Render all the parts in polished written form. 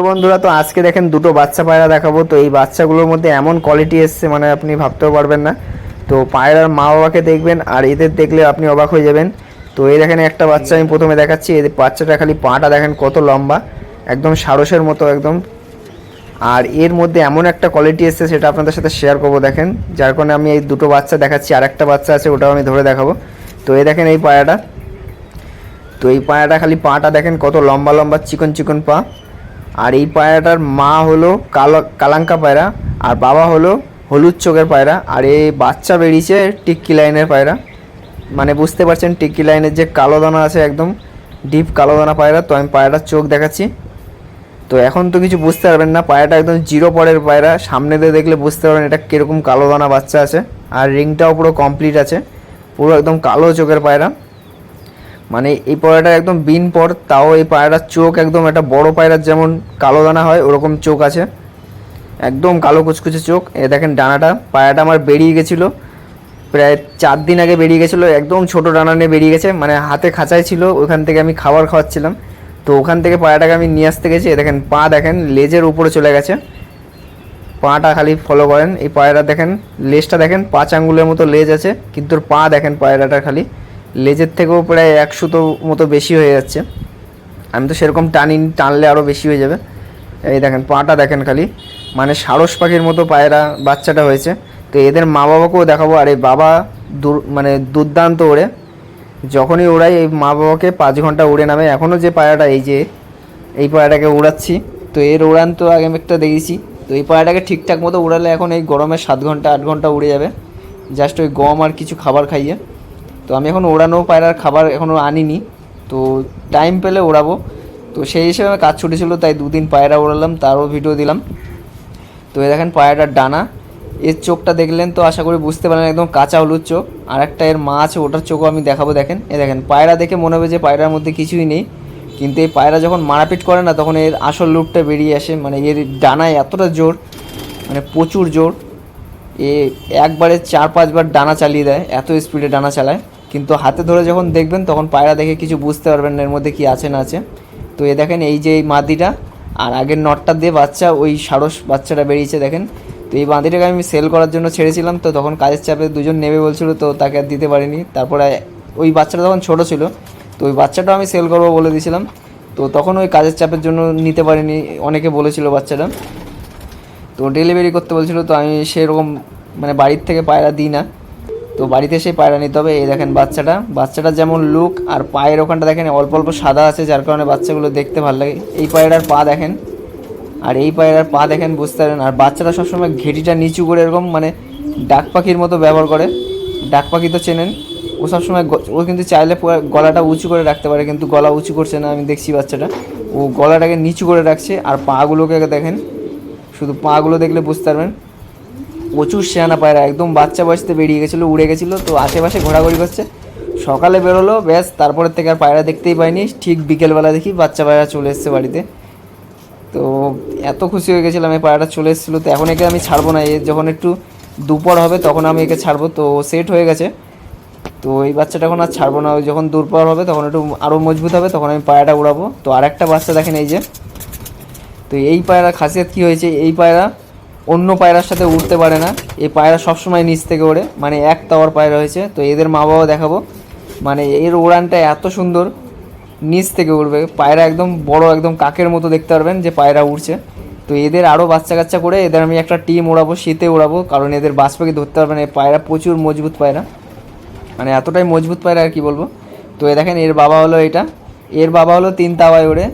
তো বন্ধুরা, তো আজকে দেখেন দুটো বাচ্চা পায়রা দেখাবো। তো এই বাচ্চাগুলোর মধ্যে এমন কোয়ালিটি এসছে মানে আপনি ভাবতেও পারবেন না। তো পায়রার মা বাবাকে দেখবেন আর এদের দেখলে আপনি অবাক হয়ে যাবেন। তো এই দেখেন একটা বাচ্চা আমি প্রথমে দেখাচ্ছি। এই বাচ্চাটা খালি পাটা দেখেন কত লম্বা, একদম সারসের মতো একদম। আর এর মধ্যে এমন একটা কোয়ালিটি এসছে সেটা আপনাদের সাথে শেয়ার করবো দেখেন, যার কারণে আমি এই দুটো বাচ্চা দেখাচ্ছি। আর একটা বাচ্চা আছে, ওটাও আমি ধরে দেখাবো। তো এই দেখেন এই পায়রাটা, তো এই পায়রাটা খালি পাটা দেখেন কত লম্বা লম্বা চিকন চিকন পা। আর এই পায়রাটার মা হলো কালাঙ্কা পায়রা আর বাবা হলো হলুদ চোখের পায়রা। আর এই বাচ্চা বেরিয়েছে টিক্কি লাইনের পায়রা, মানে বুঝতে পারছেন টিক্কি লাইনের যে কালো দানা আছে একদম ডিপ কালো দানা পায়রা। তো আমি পায়রাটার চোখ দেখাচ্ছি। তো এখন তো কিছু বুঝতে পারবেন না, পায়রাটা একদম জিরো পরের পায়রা, সামনে দিয়ে দেখলে বুঝতে পারবেন এটা কীরকম কালো দানা বাচ্চা আছে। আর রিংটাও পুরো কমপ্লিট আছে, পুরো একদম কালো চোখের পায়রা। মানে এই পায়রাটা একদম বিন পর, তাও এই পায়রাটার চোখ একদম একটা বড় পায়রার যেমন কালো দানা হয় ওরকম চোখ আছে, একদম কালো কুচকুচে চোখ। এ দেখেন ডানাটা, পায়রাটা আমার বেরিয়ে গেছিলো প্রায় 4 দিন আগে বেরিয়ে গেছিলো, একদম ছোটো ডানা নিয়ে বেরিয়ে গেছে। মানে হাতে খাঁচাই ছিল, ওখান থেকে আমি খাবার খাওয়াচ্ছিলাম, তো ওখান থেকে পায়রাটাকে আমি নিয়ে আসতে গেছি। দেখেন পা দেখেন লেজের উপরে চলে গেছে, পাটা খালি ফলো করেন। এই পায়রা দেখেন লেজটা দেখেন 5 আঙ্গুলের মতো লেজ আছে, কিন্তু পা দেখেন পায়রাটা খালি লেজের থেকেও প্রায় 100 মতো বেশি হয়ে যাচ্ছে। আমি তো সেরকম টানলে আরও বেশি হয়ে যাবে। এই দেখেন পাটা দেখেন খালি, মানে সারস পাখির মতো পায়রা বাচ্চাটা হয়েছে। তো এদের মা বাবাকেও দেখাবো। আর এই বাবা মানে দুর্দান্ত ওড়ে, যখনই ওড়াই এই মা বাবাকে 5 ঘন্টা উড়ে নামে। এখনও যে পায়রাটা এই পায়রাটাকে উড়াচ্ছি, তো এর উড়ান তো আগে আমি একটা দেখেছি। তো এই পায়রাটাকে ঠিকঠাক মতো উড়ালে এখন এই গরমে 7 ঘন্টা 8 ঘন্টা উড়ে যাবে, জাস্ট ওই গম আর কিছু খাবার খাইয়ে। তো আমি এখন ওড়ানো পায়রার খাবার এখনও আনিনি, তো টাইম পেলে ওড়াবো। তো সেই হিসেবে আমার কাজ ছুটেছিলো, তাই 2 দিন পায়রা ওড়ালাম, তারও ভিডিও দিলাম। তো এই দেখেন পায়রাটার ডানা, এর চোখটা দেখলেন তো আশা করি বুঝতে পারলেন, একদম কাঁচা হলুদ চোখ। আর একটা এর মা আছে, ওটার চোখও আমি দেখাবো। দেখেন এ দেখেন পায়রা দেখে মনে হবে যে পায়রার মধ্যে কিছুই নেই, কিন্তু এই পায়রা যখন মারাপিট করে না তখন এর আসল লুকটা বেরিয়ে আসে। মানে এর ডানায় এতটা জোর, মানে প্রচুর জোর। এ একবারে 4-5 বার ডানা চালিয়ে দেয়, এত স্পিডে ডানা চালায়। কিন্তু হাতে ধরে যখন দেখবেন তখন পায়রা দেখে কিছু বুঝতে পারবেন না এর মধ্যে কি আছে না আছে। তো এ দেখেন এই যে এই মাদিটা আর আগের নটটা দিয়ে বাচ্চা, ওই সারস বাচ্চাটা বেরিয়েছে দেখেন। তো এই মাদিটাকে আমি সেল করার জন্য ছেড়েছিলাম, তো তখন কাজের চাপে দুজন নেবে বলছিল, তো তাকে আর দিতে পারিনি। তারপরে ওই বাচ্চাটা তখন ছোটো ছিল, তো ওই বাচ্চাটাও আমি সেল করবো বলে দিয়েছিলাম, তো তখন ওই কাজের চাপের জন্য নিতে পারিনি। অনেকে বলেছিল বাচ্চাটা, তো ডেলিভারি করতে বলছিল, তো আমি সেরকম মানে বাড়ির থেকে পায়রা দিই না, তো বাড়িতে এসে পায়রা নিতে হবে। এই দেখেন বাচ্চাটা যেমন লুক, আর পায়ের ওখানটা দেখেন অল্প অল্প সাদা আছে, যার কারণে বাচ্চাগুলো দেখতে ভালো লাগে। এই পায়রার পা দেখেন, আর এই পায়রার পা দেখেন বুঝতে পারেন। আর বাচ্চারা সবসময় ঘেটিটা নিচু করে এরকম মানে ডাক পাখির মতো ব্যবহার করে। ডাক পাখি তো চেনেন, ও সবসময় ও কিন্তু চাইলে গলাটা উঁচু করে রাখতে পারে, কিন্তু গলা উঁচু করছে না। আমি দেখছি বাচ্চাটা ও গলাটাকে নিচু করে রাখছে। আর পাগুলোকে দেখেন, শুধু পাগুলো দেখলে বুঝতে পারবেন প্রচুর শেয়ানা পায়রা, একদম বাচ্চা বয়সতে বেরিয়ে গেছিলো, উড়ে গেছিলো। তো আশেপাশে ঘোরাঘুরি করছে, সকালে বেরোলো ব্যাস, তারপরের থেকে আর পায়রা দেখতেই পাইনি। ঠিক বিকেলবেলা দেখি বাচ্চা পায়রা চলে এসছে বাড়িতে। তো এত খুশি হয়ে গেছিলাম এই পায়রাটা চলে এসেছিলো। তো এখন একে আমি ছাড়বো না, এ যখন একটু দুপুর হবে তখন আমি একে ছাড়বো। তো সেট হয়ে গেছে, তো এই বাচ্চাটা এখন আর ছাড়বো না। ওই যখন দুপুর হবে তখন একটু আরও মজবুত হবে, তখন আমি পায়রাটা উড়াবো। তো আরেকটা বাচ্চা দেখেন এই যে, তো এই পায়রার খাসিয়ত কী হয়েছে, এই পায়রা অন্য পায়রার সাথে উড়তে পারে না। এই পায়রা সবসময় নিচ থেকে ওড়ে, মানে এক টাওয়ার পায়রা হয়েছে। তো এদের মা বাবা দেখাবো, মানে এর উড়ানটা এত সুন্দর, নিচ থেকে উড়বে পায়রা, একদম বড় একদম কাকের মতো দেখতে পারবেন যে পায়রা উড়ছে। তো এদের আরও বাচ্চা কাচ্চা করে এদের আমি একটা টিম ওড়াবো, শীতে ওড়াবো, কারণ এদের বাজ পাখি ধরতে পারবে না। এই পায়রা প্রচুর মজবুত পায়রা, মানে এতটাই মজবুত পায়রা আর কি বলবো। তো এ দেখেন এর বাবা হলো এটা, এর বাবা হলো 3 তাওয়ায় ওড়ে,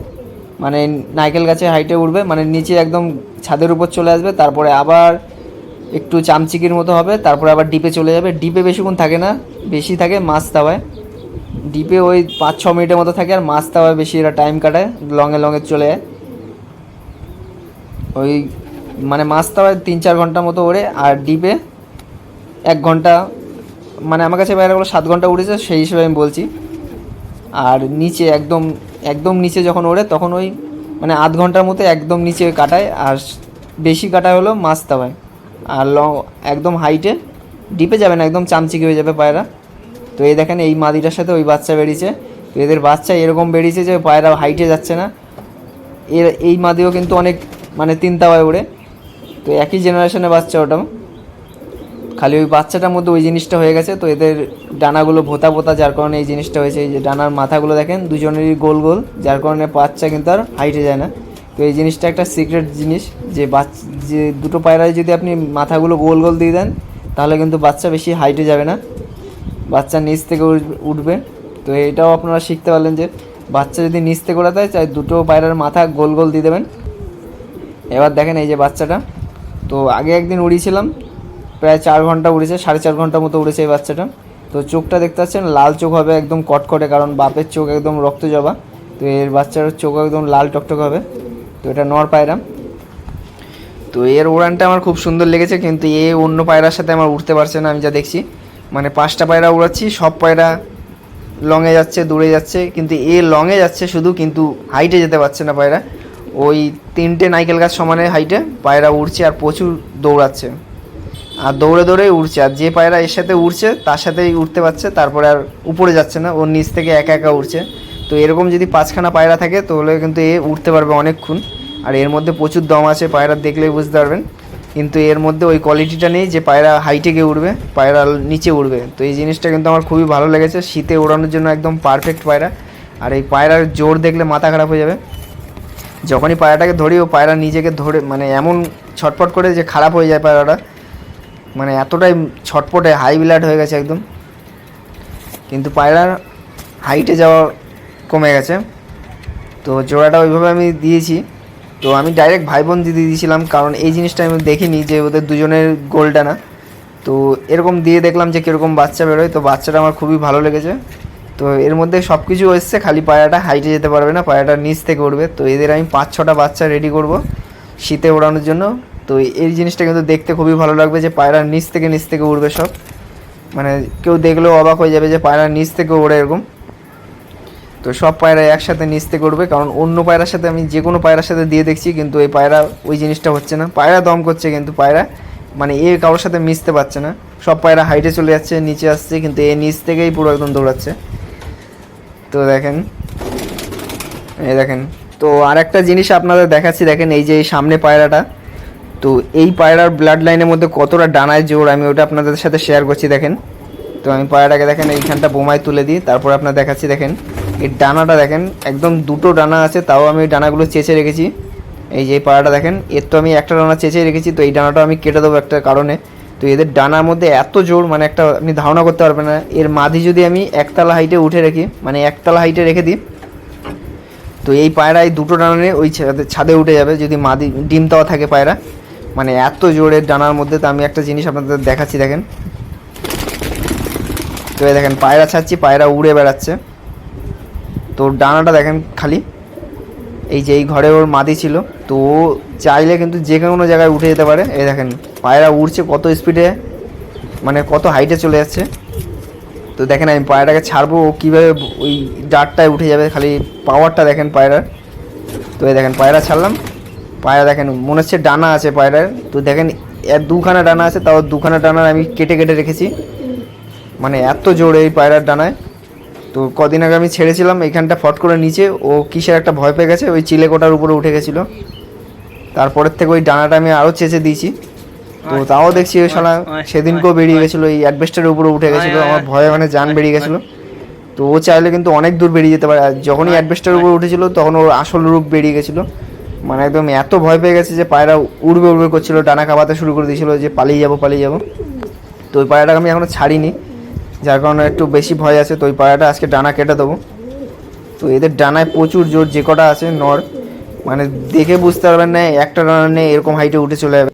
মানে নারকেল গাছে হাইটে উঠবে, মানে নিচে একদম ছাদের উপর চলে আসবে, তারপরে আবার একটু চামচিকির মতো হবে, তারপরে আবার ডিপে চলে যাবে। ডিপে বেশিক্ষণ থাকে না, বেশি থাকে মাছ তাওয়ায়। ডিপে ওই 5-6 মিনিটের মতো থাকে, আর মাছ তাওয়ায় বেশি এরা টাইম কাটায়, লঙে চলে যায়। ওই মানে মাছ তাওয়ায় 3-4 ঘন্টার মতো ওড়ে, আর ডিপে 1 ঘন্টা। মানে আমার কাছে বাইরেগুলো 7 ঘন্টা উড়েছে, সেই হিসেবে আমি বলছি। আর নিচে একদম একদম নিচে যখন ওড়ে তখন ওই মানে আধ ঘন্টার মতো একদম নিচে কাটায়, আর বেশি কাটায় হলো মাছ তাওয়ায়। আর একদম হাইটে ডিপে যাবে না, একদম চামচিকি হয়ে যাবে পায়রা। তো এই দেখেন এই মাদিটার সাথে ওই বাচ্চা বেরিয়েছে। তো এদের বাচ্চা এরকম বেরিয়েছে যে পায়রা হাইটে যাচ্ছে না, এই মাদিও কিন্তু অনেক মানে 3 তাওয়ায় ওড়ে, তো একই জেনারেশনের বাচ্চা ওটাও, খালি ওই বাচ্চাটার মধ্যে ওই জিনিসটা হয়ে গেছে। তো এদের ডানাগুলো ভোতা ভোতা, যার কারণে এই জিনিসটা হয়েছে। এই যে ডানার মাথাগুলো দেখেন দুজনেরই গোল গোল, যার কারণে বাচ্চা কিন্তু আর হাইটে যায় না। তো এই জিনিসটা একটা সিক্রেট জিনিস, যে দুটো পায়রায় যদি আপনি মাথাগুলো গোল গোল দিয়ে দেন তাহলে কিন্তু বাচ্চা বেশি হাইটে যাবে না, বাচ্চা নিচ থেকে উঠবে। তো এটাও আপনারা শিখতে পারলেন যে বাচ্চা যদি নিচ থেকে ওড়াতে হয়, চাই দুটো পায়রার মাথা গোল গোল দিয়ে দেবেন। এবার দেখেন এই যে বাচ্চাটা, তো আগে একদিন উড়িয়েছিলাম, প্রায় 4 ঘন্টা উড়েছে, 4.5 ঘন্টা মতো উড়েছে এই বাচ্চাটা। তো চোখটা দেখতে পাচ্ছেন লাল চোখ হবে, একদম কটকটে, কারণ বাপের চোখ একদম রক্ত জবা, তো এর বাচ্চার চোখ একদম লাল টকটক হবে। তো এটা নর পায়রা। তো এর উড়ানটা আমার খুব সুন্দর লেগেছে, কিন্তু এ অন্য পায়রার সাথে আমার উঠতে পারছে না। আমি যা দেখছি মানে 5টা পায়রা উড়াচ্ছি, সব পায়রা লংয়ে যাচ্ছে, দূরে যাচ্ছে, কিন্তু এ লংয়ে যাচ্ছে শুধু, কিন্তু হাইটে যেতে পারছে না পায়রা। ওই 3টে নাইকেল গাছ সমানে হাইটে পায়রা উড়ছে আর প্রচুর দৌড়াচ্ছে, আর দৌড়ে দৌড়েই উড়ছে। আর যে পায়রা এর সাথে উড়ছে তার সাথেই উঠতে পারছে, তারপরে আর উপরে যাচ্ছে না, ওর নিচ থেকে একা একা উড়ছে। তো এরকম যদি 5খানা পায়রা থাকে তাহলে কিন্তু এ উঠতে পারবে অনেকক্ষণ। আর এর মধ্যে প্রচুর দম আছে, পায়রা দেখলেই বুঝতে পারবেন। কিন্তু এর মধ্যে ওই কোয়ালিটিটা নেই যে পায়রা হাইটে গিয়ে উড়বে, পায়রা নিচে উড়বে। তো এই জিনিসটা কিন্তু আমার খুবই ভালো লেগেছে, শীতে ওড়ানোর জন্য একদম পারফেক্ট পায়রা। আর এই পায়রার জোর দেখলে মাথা খারাপ হয়ে যাবে। যখনই পায়রাটাকে ধরি ও পায়রা নিজেকে ধরে মানে এমন ছটফট করে যে খারাপ হয়ে যায় পায়রাটা, মানে এতটাই ছটপটে, হাই ব্লাড হয়ে গেছে একদম। কিন্তু পায়রার হাইটে যাওয়া কমে গেছে। তো জোড়াটা ওইভাবে আমি দিয়েছি। তো আমি ডাইরেক্ট ভাই বোন দিয়ে দিয়েছিলাম, কারণ এই জিনিসটা আমি দেখিনি যে ওদের দুজনের গোল ডানা। তো এরকম দিয়ে দেখলাম যে কীরকম বাচ্চা বেরোয়। তো বাচ্চাটা আমার খুবই ভালো লেগেছে। তো এর মধ্যে সব কিছু এসছে, খালি পায়রাটা হাইটে যেতে পারবে না, পায়রাটা নিচ থেকে উঠবে। তো এদের আমি 5-6টা বাচ্চা রেডি করব শীতে ওড়ানোর জন্য। তো এই জিনিসটা কিন্তু দেখতে খুবই ভালো লাগবে যে পায়রার নিচ থেকে উড়বে সব, মানে কেউ দেখলেও অবাক হয়ে যাবে যে পায়রার নিচ থেকে ওড়ে এরকম। তো সব পায়রা একসাথে নিচ থেকে উঠবে, কারণ অন্য পায়রার সাথে আমি যে কোনো পায়রার সাথে দিয়ে দেখছি, কিন্তু এই পায়রা ওই জিনিসটা হচ্ছে না। পায়রা দম করছে কিন্তু পায়রা মানে এ কারোর সাথে মিশতে পারছে না। সব পায়রা হাইটে চলে যাচ্ছে, নিচে আসছে, কিন্তু এ নিচ থেকেই পুরো একদম দৌড়াচ্ছে। তো দেখেন, এই দেখেন। তো আরেকটা জিনিস আপনাদের দেখাচ্ছি, দেখেন এই যে এই সামনে পায়রাটা, তো এই পায়রার ব্লাড লাইনের মধ্যে কতটা ডানায় জোর আমি ওটা আপনাদের সাথে শেয়ার করছি। দেখেন, তো আমি পায়রাটাকে দেখেন এইখানটা বোমায় তুলে দিই, তারপর আপনার দেখাচ্ছি। দেখেন এই ডানাটা দেখেন, একদম 2টো ডানা আছে, তাও আমি ওই ডানাগুলো চেঁচে রেখেছি। এই যে এই পায়রাটা দেখেন, এর তো আমি একটা ডানা চেঁচে রেখেছি, তো এই ডানাটা আমি কেটে দেবো একটা কারণে। তো এদের ডানার মধ্যে এত জোর, মানে একটা আপনি ধারণা করতে পারবেন না। এর মাদি যদি আমি 1তলা হাইটে উঠে রাখি, মানে 1তলা হাইটে রেখে দিই, তো এই পায়রা এই 2টো ডানা নিয়ে ওই ছাদে উঠে যাবে যদি মাদি ডিম দেওয়া থাকে পায়রা, মানে এত জোরের ডানার মধ্যে। তো আমি একটা জিনিস আপনাদের দেখাচ্ছি, দেখেন। তো এই দেখেন পায়রা ছাড়ছি, পায়রা উড়ে বেড়াচ্ছে। তো ডানাটা দেখেন খালি, এই যে এই ঘরে ওর মাদি ছিল, তো ও চাইলে কিন্তু যে কোনো জায়গায় উঠে যেতে পারে। এই দেখেন পায়রা উড়ছে কত স্পিডে, মানে কত হাইটে চলে যাচ্ছে। তো দেখেন আমি পায়রাটাকে ছাড়বো, ও কীভাবে ওই ডারটায় উঠে যাবে, খালি পাওয়ারটা দেখেন পায়রার। তো এই দেখেন পায়রা ছাড়লাম, পায়রা দেখেন মনে হচ্ছে ডানা আছে পায়রার। তো দেখেন 2খানা ডানা আছে, তাও 2খানা ডানার আমি কেটে কেটে রেখেছি, মানে এত জোরে এই পায়রার ডানায়। তো কদিন আগে আমি ছেড়েছিলাম এইখানটা, ফট করে নিচে ও কিসের একটা ভয় পেয়ে গেছে, ওই চিলেকোটার উপরে উঠে গেছিলো। তারপরের থেকে ওই ডানাটা আমি আরও চেঁচে দিয়েছি। তো তাও দেখছি ওই শালা সেদিনকেও বেরিয়ে গেছিলো, এই অ্যাডভেস্টারের উপরে উঠে গেছিলো, আমার ভয়ে মানে জান বেরিয়ে গেছিলো। তো ও চাইলে কিন্তু অনেক দূর বেরিয়ে যেতে পারে। আর যখনই অ্যাডভেস্টারের উপরে উঠেছিল তখন ওর আসল রূপ বেরিয়ে গেছিলো, মানে একদম এত ভয় পেয়ে গেছে যে পায়রা উড়বে উড়বে করছিলো, ডানা কাঁপাতে শুরু করে দিয়েছিলো যে পালিয়ে যাবো। তো ওই পায়রাটাকে আমি এখনও ছাড়িনি, যার কারণে একটু বেশি ভয় আছে। তো ওই পায়রাটা আজকে ডানা কেটে দেবো। তো এদের ডানায় প্রচুর জোর, যে কটা আছে নর, মানে দেখে বুঝতে পারবেন না একটা ডানা নিয়ে এরকম হাইটে উঠে চলে যাবে।